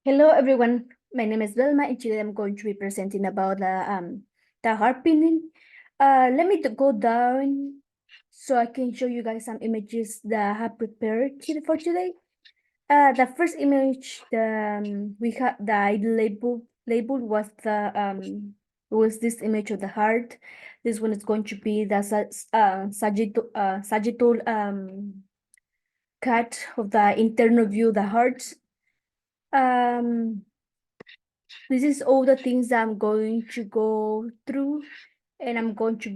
Hello everyone, my name is Vilma and today I'm going to be presenting about the heart pinning. Let me go down so I can show you guys some images that I have prepared for today. The first image we had that I labeled was this image of the heart. This one is going to be the sagittal cut of the internal view of the heart. Um, this is all the things that I'm going to go through and I'm going to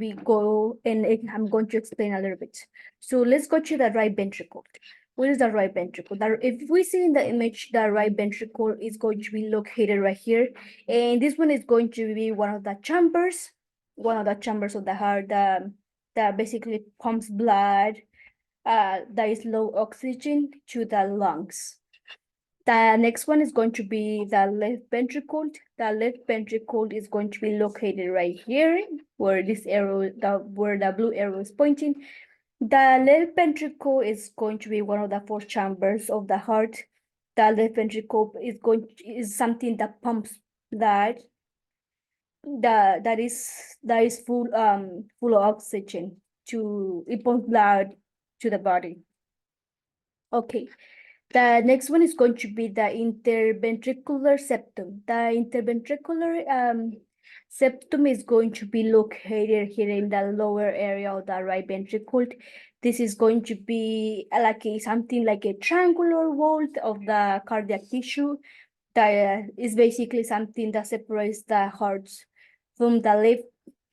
explain a little bit. So let's go to the right ventricle. What is the right ventricle? If we see in the image, the right ventricle is going to be located right here. And this one is going to be one of the chambers of the heart that basically pumps blood that is low oxygen to the lungs. The next one is going to be the left ventricle. The left ventricle is going to be located right here, where where the blue arrow is pointing. The left ventricle is going to be one of the four chambers of the heart. The left ventricle is something that pumps blood. That is full of oxygen it pumps blood to the body. Okay. The next one is going to be the interventricular septum. The interventricular septum is going to be located here in the lower area of the right ventricle. This is going to be something like a triangular wall of the cardiac tissue that is basically something that separates the hearts from the left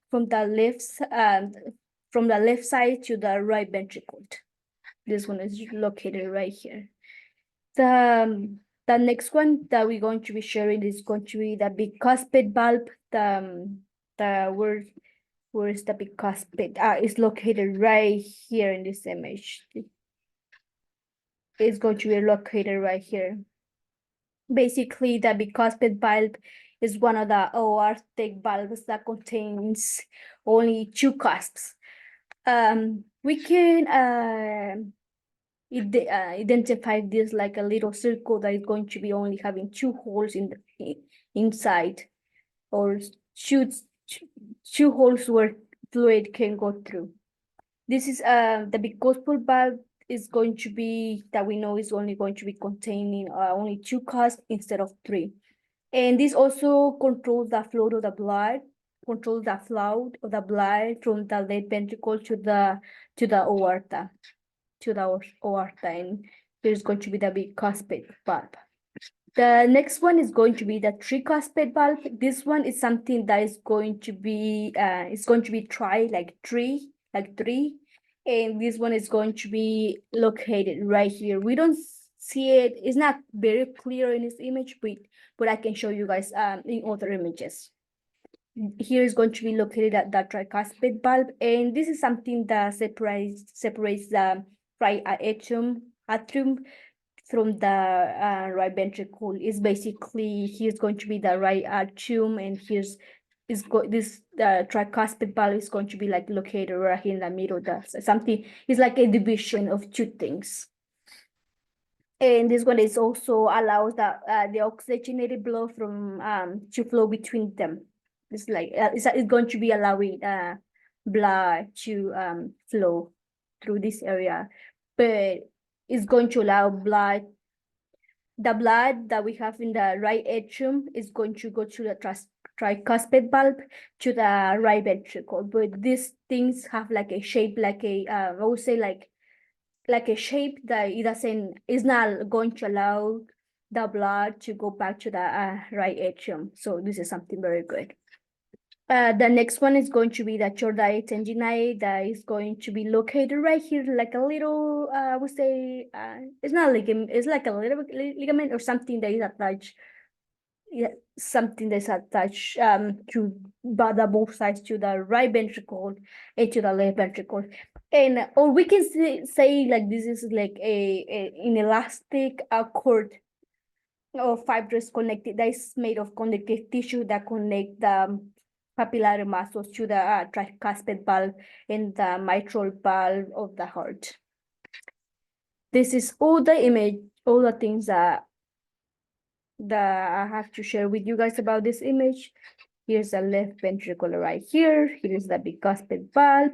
from the from the left side to the right ventricle. This one is located right here. The next one that we're going to be sharing is going to be the bicuspid valve. Where is the bicuspid? It's located right here in this image. It's going to be located right here. Basically, the bicuspid valve is one of the aortic valves that contains only two cusps. We can identify this like a little circle that is going to be only having two holes inside, or two holes where fluid can go through. This is the bicuspid valve is going to be that we know is only going to be containing only two cusps instead of three, and this also controls the flow of the blood, from the left ventricle to the aorta. And there's going to be the bicuspid valve. The next one is going to be the tricuspid valve. This one is something that is going to be three, and this one is going to be located right here. We don't see it; it's not very clear in this image, but I can show you guys in other images. Here is going to be located at the tricuspid valve, and this is something that separates the right atrium from the right ventricle. Is basically here's going to be the right atrium, and this tricuspid valve is going to be like located right here in the middle. That's something is like a division of two things. And this one is also allows the oxygenated blood from to flow between them. It's like it's going to be allowing blood to flow through this area, but it's going to allow the blood that we have in the right atrium is going to go to the tricuspid valve to the right ventricle. But these things have like a shape, I would say like a shape that is not going to allow the blood to go back to the right atrium. So this is something very good. The next one is going to be the chordae tendineae that is going to be located right here, like a little, I would say, it's not ligament, it's like a little ligament or something that is attached, something that's attached to both sides, to the right ventricle and to the left ventricle. And or we can say like this is like an elastic cord or fibrous connected that is made of connective tissue that connect the papillary muscles to the tricuspid valve and the mitral valve of the heart. This is all the things that that I have to share with you guys about this image. Here's the left ventricle right here. Here's the bicuspid valve.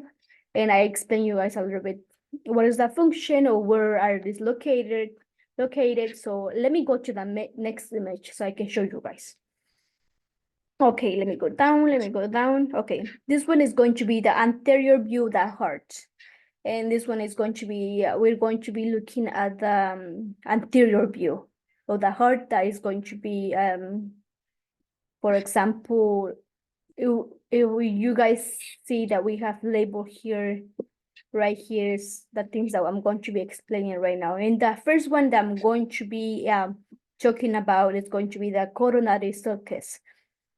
And I explain you guys a little bit what is the function or where are these located. So let me go to the next image so I can show you guys. Okay, let me go down. Okay, this one is going to be the anterior view of the heart. And this one is going to be, we're going to be looking at the anterior view of the heart. That is going to be, for example, if you guys see that we have label here, right here is the things that I'm going to be explaining right now. And the first one that I'm going to be talking about is going to be the coronary sulcus.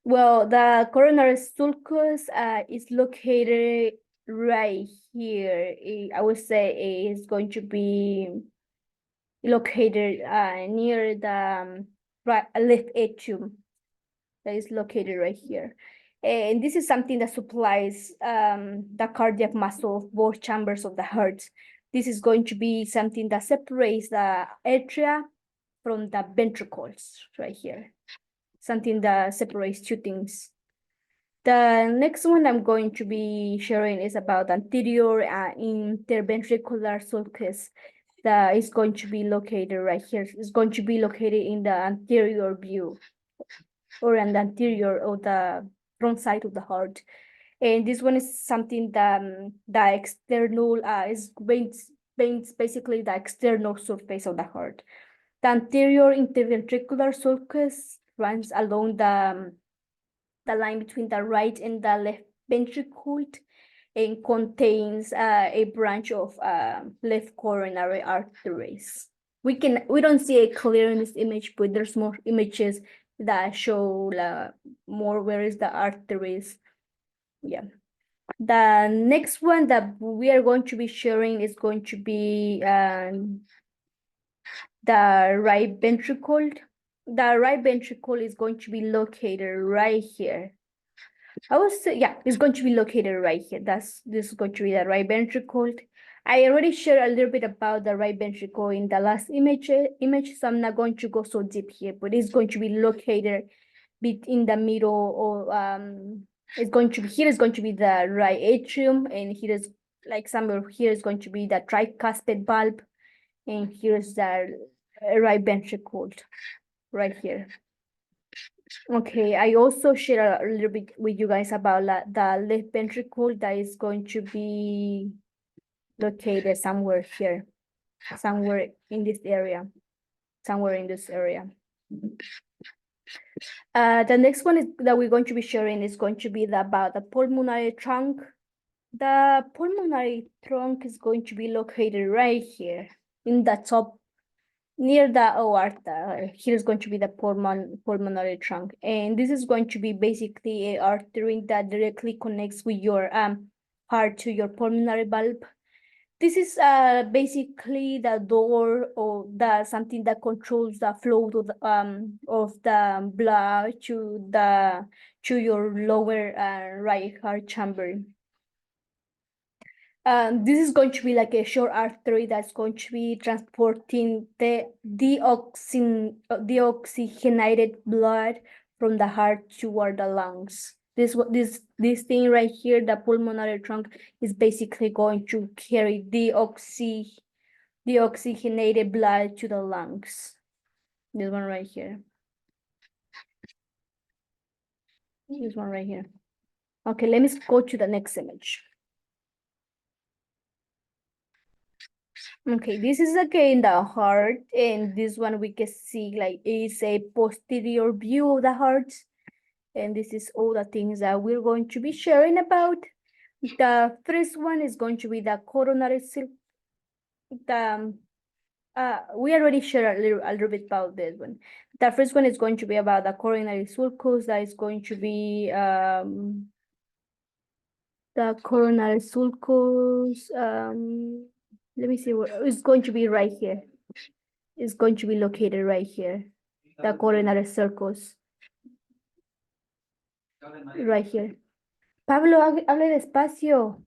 Well, the coronary sulcus is located right here. I would say it's going to be located near the right left atrium that is located right here. And this is something that supplies the cardiac muscle of both chambers of the heart. This is going to be something that separates the atria from the ventricles right here. Something that separates two things. The next one I'm going to be sharing is about anterior interventricular sulcus that is going to be located right here. It's going to be located in the anterior view or in the anterior of the front side of the heart. And this one is something that the external is basically the external surface of the heart. The anterior interventricular sulcus runs along the line between the right and the left ventricle and contains a branch of left coronary arteries. We don't see it clear in this image, but there's more images that show more where is the arteries. Yeah. The next one that we are going to be sharing is going to be the right ventricle. The right ventricle is going to be located right here. I would say, yeah, it's going to be located right here. This is going to be the right ventricle. I already shared a little bit about the right ventricle in the last image, so I'm not going to go so deep here, but it's going to be located in the middle, or it's going to be, here is going to be the right atrium, and here is like somewhere here is going to be the tricuspid valve, and here's the right ventricle right here. Okay, I also share a little bit with you guys about the left ventricle that is going to be located somewhere here, somewhere in this area, The next one that we're going to be sharing is going to be about the pulmonary trunk. The pulmonary trunk is going to be located right here in the top, near the aorta. Here is going to be the pulmonary trunk, and this is going to be basically a artery that directly connects with your heart to your pulmonary valve. This is basically the door or the something that controls the flow of the blood to your lower right heart chamber. This is going to be like a short artery that's going to be transporting the deoxygenated blood from the heart toward the lungs. This thing right here, the pulmonary trunk, is basically going to carry deoxygenated blood to the lungs. This one right here. This one right here. Okay, let me go to the next image. Okay, this is again the heart, and this one we can see like is a posterior view of the heart, and this is all the things that we're going to be sharing about. The first one is going to be the coronary we already shared a little bit about this one. The first one is going to be about the coronary sulcus. That is going to be the coronary sulcus. Let me see where it's going to be right here. It's going to be located right here. The coronary sulcus. Right here. Pablo, hable despacio.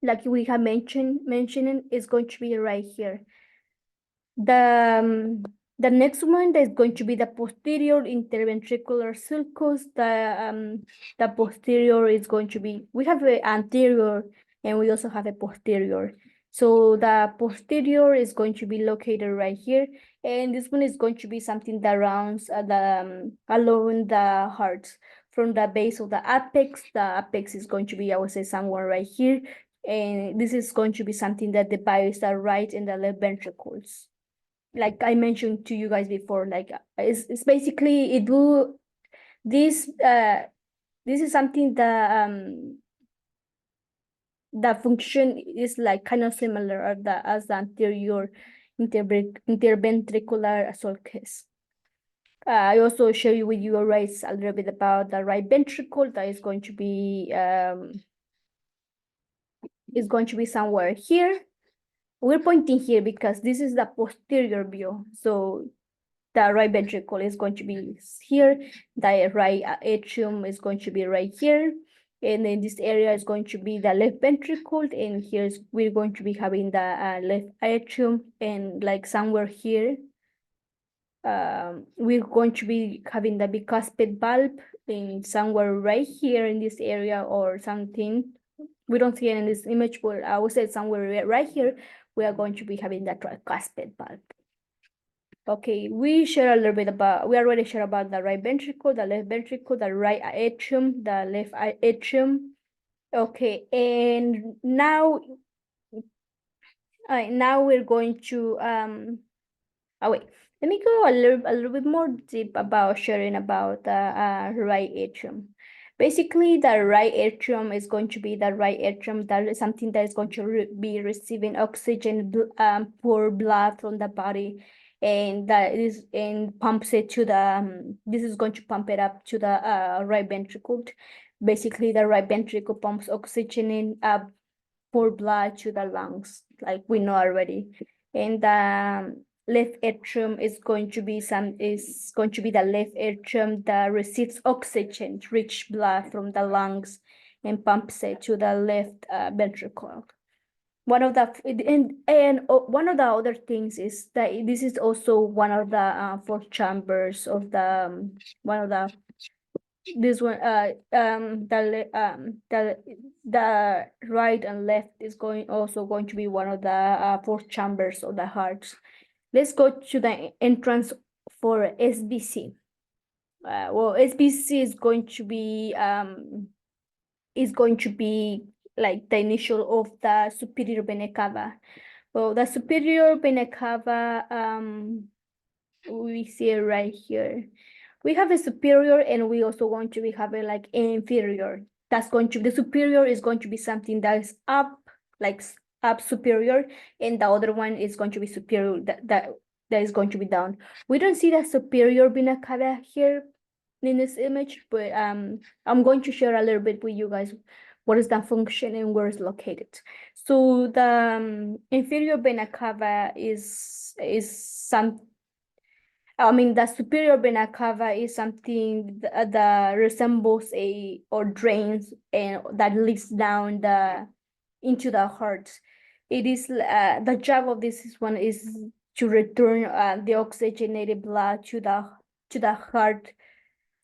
Like we have mentioning is going to be right here. The next one is going to be the posterior interventricular sulcus. The posterior is going to be, we have an anterior and we also have a posterior. So the posterior is going to be located right here, and this one is going to be something that runs along the heart from the base of the apex. The apex is going to be, I would say, somewhere right here, and this is going to be something that divides the right and the left ventricles. Like I mentioned to you guys before, like it's basically it do this this is something that the function is like kind of similar as the anterior interventricular sulcus. I also show you with your right a little bit about the right ventricle that is going to be somewhere here. We're pointing here because this is the posterior view. So the right ventricle is going to be here. The right atrium is going to be right here. And then this area is going to be the left ventricle. And here's, we're going to be having the left atrium, and like somewhere here, we're going to be having the bicuspid valve, and somewhere right here in this area or something. We don't see it in this image, but I would say somewhere right here, we are going to be having the tricuspid valve. Okay, we already shared about the right ventricle, the left ventricle, the right atrium, the left atrium. Okay, and now we're going to oh wait, let me go a little bit more deep about sharing about the right atrium. Basically, the right atrium is going to be the right atrium that is something that is going to be receiving oxygen, poor blood from the body, and that is and pumps it to the this is going to pump it up to the right ventricle. Basically, the right ventricle pumps oxygen in poor blood to the lungs, like we know already, and left atrium is going to be the left atrium that receives oxygen, rich blood from the lungs, and pumps it to the left ventricle. One of the one of the other things is that this is also one of the four chambers of the one of the this one the right and left is also going to be one of the four chambers of the heart. Let's go to the entrance for SBC. Well, SBC is going to be like the initial of the superior vena cava. Well, the superior vena cava, we see it right here. We have a superior, and we also going to be having like inferior. The superior is going to be something that is up, like up superior, and the other one is going to be superior, that is going to be down. We don't see the superior vena cava here in this image, but I'm going to share a little bit with you guys what is the function and where it's located. So the inferior vena cava is some, I mean, the superior vena cava is something that resembles or drains and that leads down into the heart. It is the job of this one is to return the oxygenated blood to the heart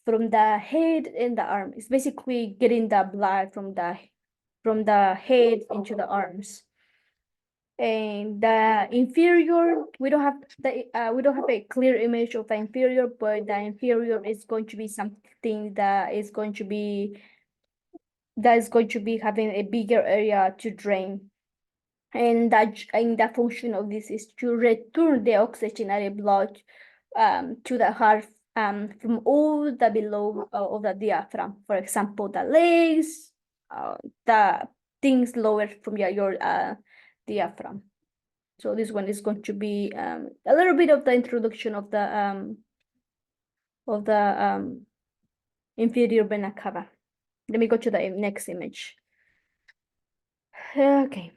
from the head and the arm. It's basically getting the blood from the head into the arms. And the inferior, we don't have a clear image of the inferior, but the inferior is going to be something that is going to be having a bigger area to drain. And the function of this is to return the oxygenated blood to the heart from all the below of the diaphragm. For example, the legs, the things lower from your diaphragm. So this one is going to be a little bit of the introduction of the inferior vena cava. Let me go to the next image. Okay.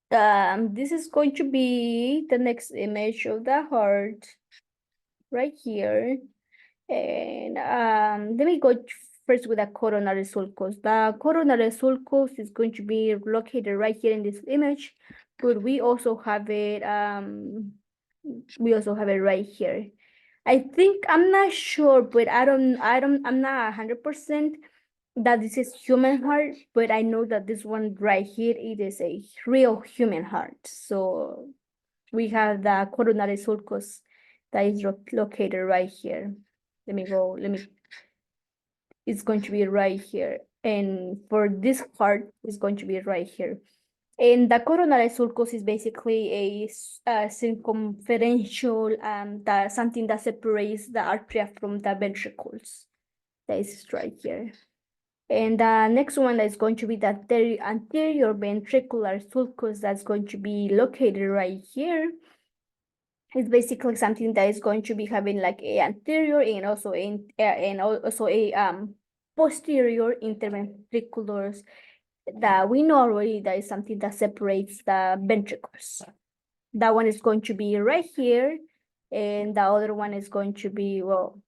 This is going to be the next image of the heart right here. And let me go first with the coronary sulcus. The coronary sulcus is going to be located right here in this image. but we also have it right here. I think, I'm not sure, but I'm not 100% that this is human heart, but I know that this one right here, it is a real human heart. So we have the coronary sulcus that is located right here. It's going to be right here. And for this part, it's going to be right here. And the coronary sulcus is basically a circumferential, something that separates the artery from the ventricles. That is right here. And the next one is going to be the anterior ventricular sulcus that's going to be located right here. It's basically something that is going to be having like a anterior and also a posterior interventriculars that we know already that is something that separates the ventricles. That one is going to be right here, and the other one is going to be, well,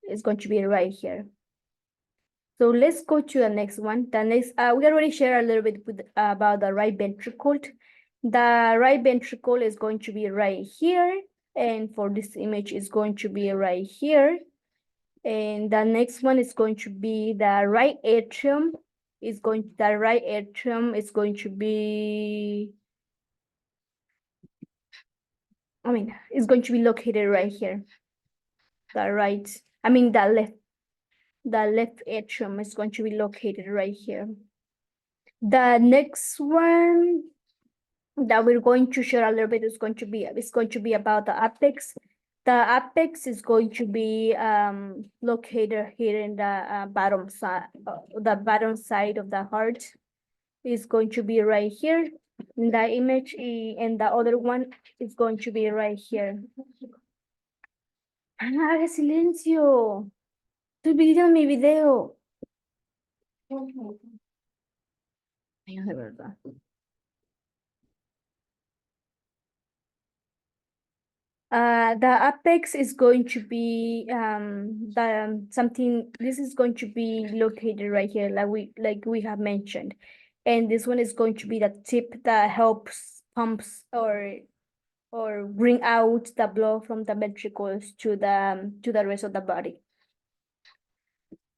it's going to be right here. So let's go to the next one. The next, we already shared a little bit about the right ventricle. The right ventricle is going to be right here, and for this image is going to be right here. And the next one is going to be the right atrium. The right atrium is going to be, it's going to be located right here. The left atrium is going to be located right here. The next one that we're going to share a little bit is going to be about the apex. The apex is going to be located here in the bottom side of the heart. Is going to be right here in the image, and the other one is going to be right here. Haga silencio. Estoy viendo mi video. Ay, de verdad. The apex is going to be this is going to be located right here, like we have mentioned. And this one is going to be the tip that helps pumps or bring out the blood from the ventricles to the rest of the body.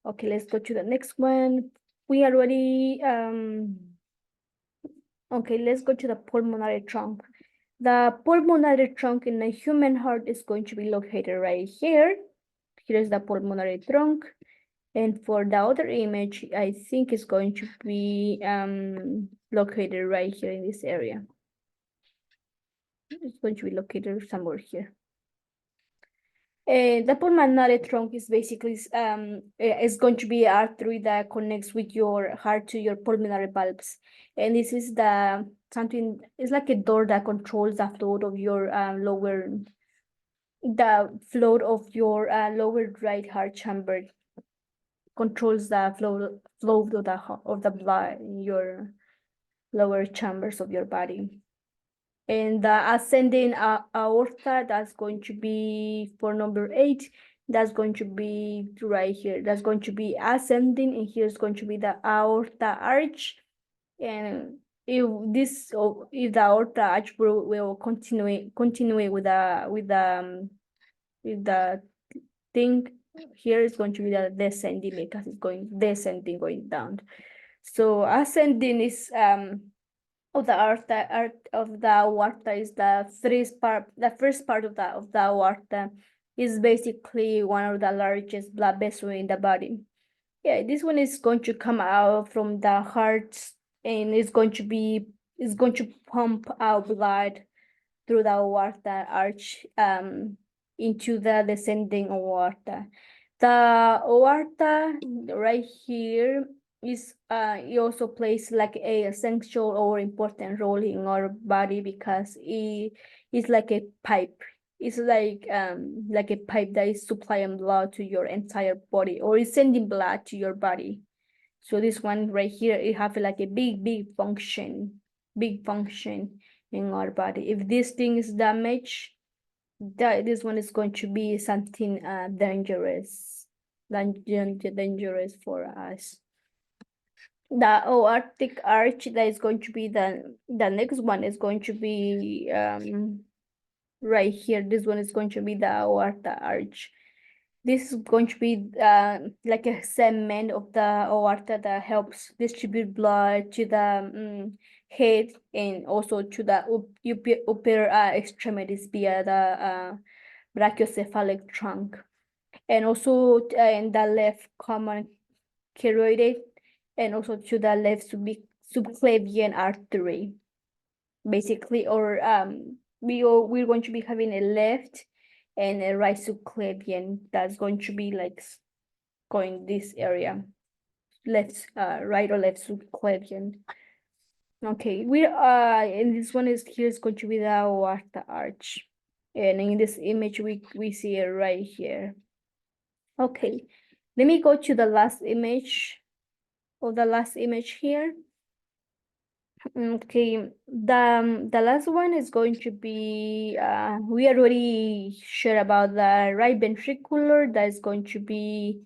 Okay, let's go to the next one. We already okay, let's go to the pulmonary trunk. The pulmonary trunk in the human heart is going to be located right here. Here's the pulmonary trunk. And for the other image, I think it's going to be located right here in this area. It's going to be located somewhere here. The pulmonary trunk is basically is going to be an artery that connects with your heart to your pulmonary valves, and this is it's like a door that controls the flow of your lower right heart chamber. Controls the flow of the blood in your lower chambers of your body. And the ascending aorta, that's going to be for number 8. That's going to be right here. That's going to be ascending, and here's going to be the aorta arch. And if the aorta arch will continue with the thing, here is going to be the descending, because it's going down. So ascending is of the aorta is the first part of the aorta is basically one of the largest blood vessels in the body. Yeah, this one is going to come out from the heart, and it's going to pump out blood through the aorta arch into the descending aorta. The aorta right here is it also plays like a essential or important role in our body, because it is like a pipe. It's like a pipe that is supplying blood to your entire body, or is sending blood to your body. So this one right here, it have like a big function in our body. If this thing is damaged, this one is going to be something dangerous for us. the aortic arch, that is going to be the next one is going to be right here. This one is going to be the aorta arch. This is going to be like a segment of the aorta that helps distribute blood to the head and also to the upper extremities via the brachiocephalic trunk, and also in the left common carotid, and also to the left subclavian artery, basically. Or we're going to be having a left and a right subclavian that's going to be like going this area, left right or left subclavian. Okay, we and this one is here is going to be the aorta arch, and in this image we see it right here. Okay, let me go to the last image, here. Okay, the last one is going to be we already shared about the right ventricular. That is going to be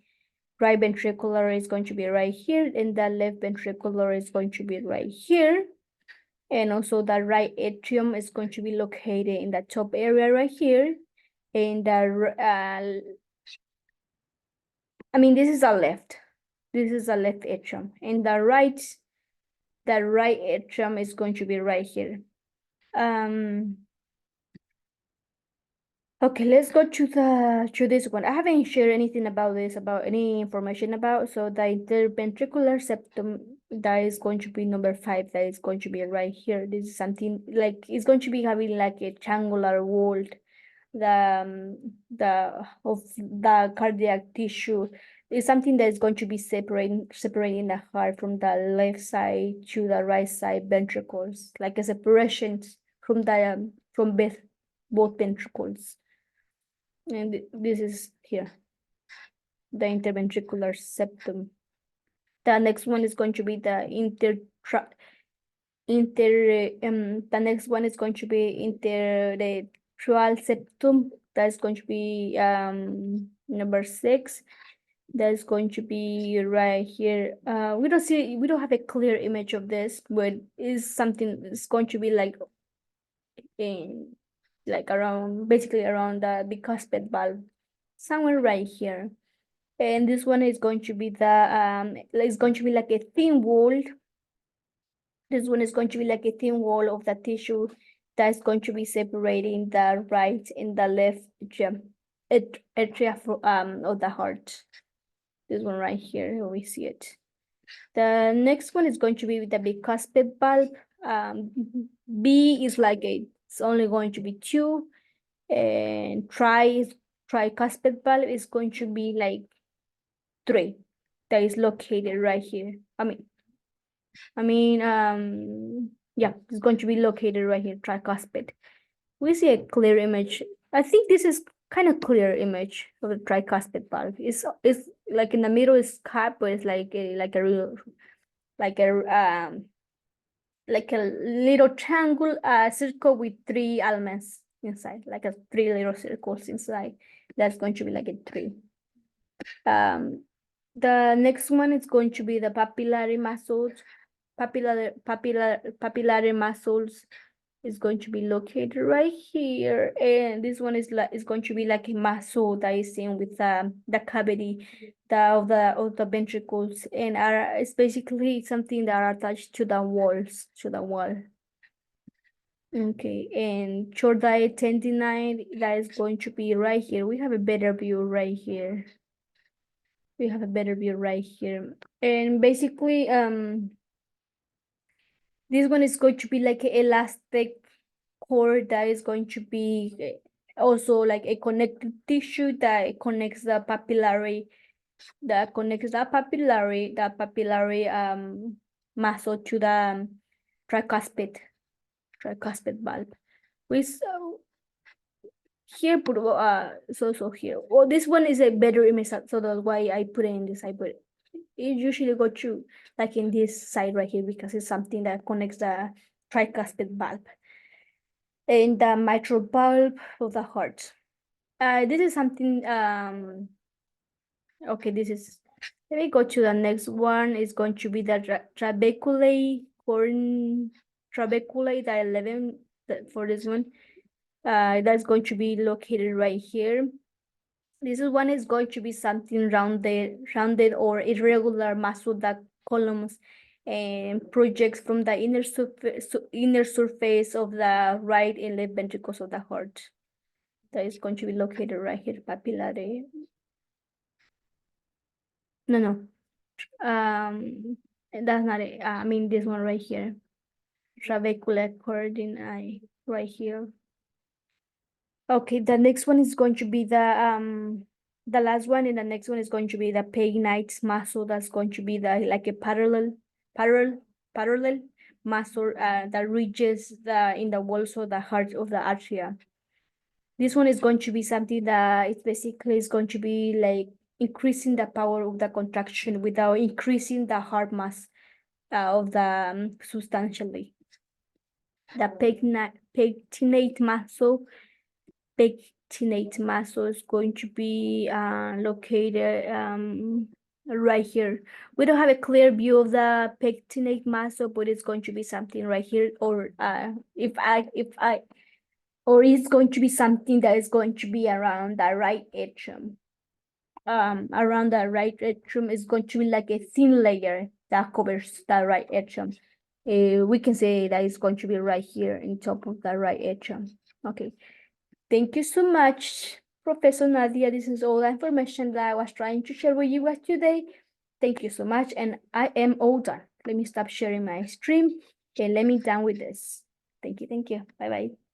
right ventricular is going to be right here, and the left ventricular is going to be right here. And also the right atrium is going to be located in the top area right here. And the this is a left. This is a left atrium, and the right atrium is going to be right here. Okay, let's go to this one. I haven't shared anything about this, about any information about. So the interventricular septum, that is going to be number 5. That is going to be right here. This is something like it's going to be having like a triangular wall. The of the cardiac tissue is something that is going to be separating the heart from the left side to the right side ventricles, like a separation from the from both ventricles. And this is here, the interventricular septum. The next one is going to be the the next one is going to be intertral septum. That's going to be number 6. That's going to be right here. We don't have a clear image of this, but is something that's going to be like in around, basically around the bicuspid valve, somewhere right here. And this one is going to be it's going to be like a thin wall. This one is going to be like a thin wall of the tissue that's going to be separating the right and the left atria of the heart. This one right here, we see it. The next one is going to be with the bicuspid valve. B is like it's only going to be 2, and tricuspid valve is going to be like 3. That is located right here. Yeah, it's going to be located right here, tricuspid. We see a clear image. I think this is kind of clear image of the tricuspid valve. It's like in the middle is cut, but it's like a little triangle circle with 3 elements inside, like 3 little circles inside. That's going to be like a 3. The next one is going to be the papillary muscles. Papillary muscles is going to be located right here, and this one is going to be like a muscle that is seen with the cavity of the ventricles, and it's basically something that are attached to the wall. Okay, and chordae tendinite, that is going to be right here. We have a better view right here. And basically this one is going to be like an elastic cord that is going to be also like a connective tissue that connects the papillary muscle to the tricuspid valve. Here put so here. Well, this one is a better image, so that's why I put it in this side. But it usually go to like in this side right here, because it's something that connects the tricuspid valve and the mitral valve of the heart. This is something okay, this is Let me go to the next one. It's going to be the trabeculae, trabeculae, the 11 for this one. That's going to be located right here. This one is going to be something rounded or irregular muscle that columns and projects from the inner surface of the right and left ventricles of the heart. That is going to be located right here, papillary. No. That's not it. I mean this one right here, trabecular cordon right here. Okay, the next one is going to be the last one, and the next one is going to be the pegnites muscle. That's going to be the like a parallel muscle that reaches in the walls of the heart of the atria. This one is going to be something that it's basically is going to be like increasing the power of the contraction without increasing the heart mass of the substantially. The pectinate muscle is going to be located right here. We don't have a clear view of the pectinate muscle, but it's going to be something right here, or or it's going to be something that is going to be around the right atrium. Around the right atrium is going to be like a thin layer that covers the right atrium. We can say that it's going to be right here in top of the right atrium. Okay. Thank you so much, Professor Nadia. This is all the information that I was trying to share with you guys today. Thank you so much. And I am all done. Let me stop sharing my stream and let me done with this. Thank you. Bye-bye.